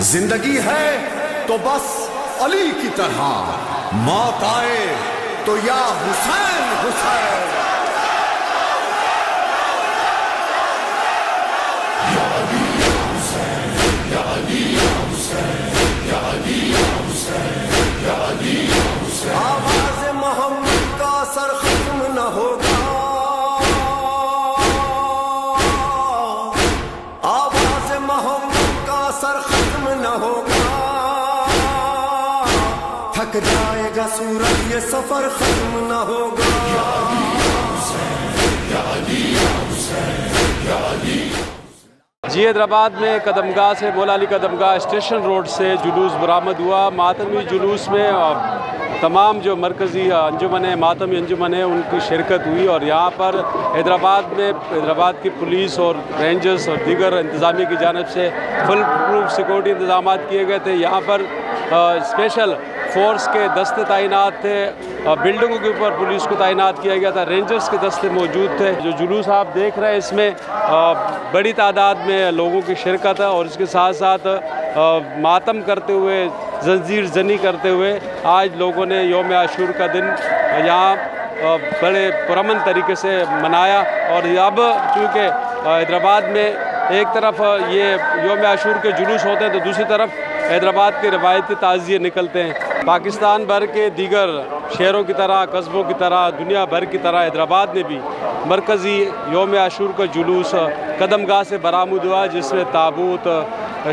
जिंदगी है तो बस अली की तरह, मौत आए तो या हुसैन हुसैन। आवाज़ मोहम्मद का असर खत्म न होगा, आवाज़ मोहम्मद का असर खत्म न होगा। थक जाएगा सूरज ये सफर खत्म न होगा। जी हैदराबाद में कदमगाह से मौला अली कदमगाह स्टेशन रोड से जुलूस बरामद हुआ। मातमी जुलूस में तमाम जो मरकज़ी अंजुमन है, मातमी अंजुमन है, उनकी शिरकत हुई और यहाँ पर हैदराबाद की पुलिस और रेंजर्स और दीगर इंतज़ामिया की जानिब से फुल प्रूफ सिक्योरिटी इंतजाम किए गए थे। यहाँ पर स्पेशल फोर्स के दस्ते तैनात थे, बिल्डिंगों के ऊपर पुलिस को तैनात किया गया था, रेंजर्स के दस्ते मौजूद थे। जो जुलूस आप देख रहे हैं इसमें बड़ी तादाद में लोगों की शिरकत है और इसके साथ साथ मातम करते हुए, जंजीर जनी करते हुए आज लोगों ने यौम आशूर का दिन यहाँ बड़े पुरअमन तरीके से मनाया। और अब चूँकि हैदराबाद में एक तरफ ये यौम आशूर के जुलूस होते हैं तो दूसरी तरफ हैदराबाद के रवायती ताज़िए निकलते हैं। पाकिस्तान भर के दीगर शहरों की तरह, कस्बों की तरह, दुनिया भर की तरह हैदराबाद में भी मरकज़ी यौम आशूर का जुलूस कदमगाह से बरामद हुआ, जिसमें ताबूत,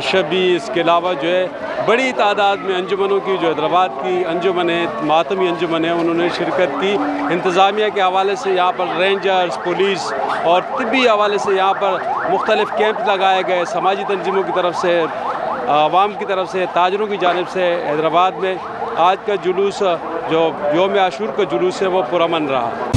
शबी, इसके अलावा जो है बड़ी तादाद में अंजुमनों की, जो हैदराबाद की अंजुमन है, मातमी अंजुमन है, उन्होंने शिरकत की। इंतज़ामिया के हवाले से यहाँ पर रेंजर्स, पुलिस और तिब्बी हवाले से यहाँ पर मुख्तलिफ़ कैंप लगाए गए। समाजी तंजीमों की तरफ से, आवाम की तरफ से, ताजरों की जानिब से हैदराबाद में आज का जुलूस जो यौम आशूर का जुलूस है वो पुरअमन रहा।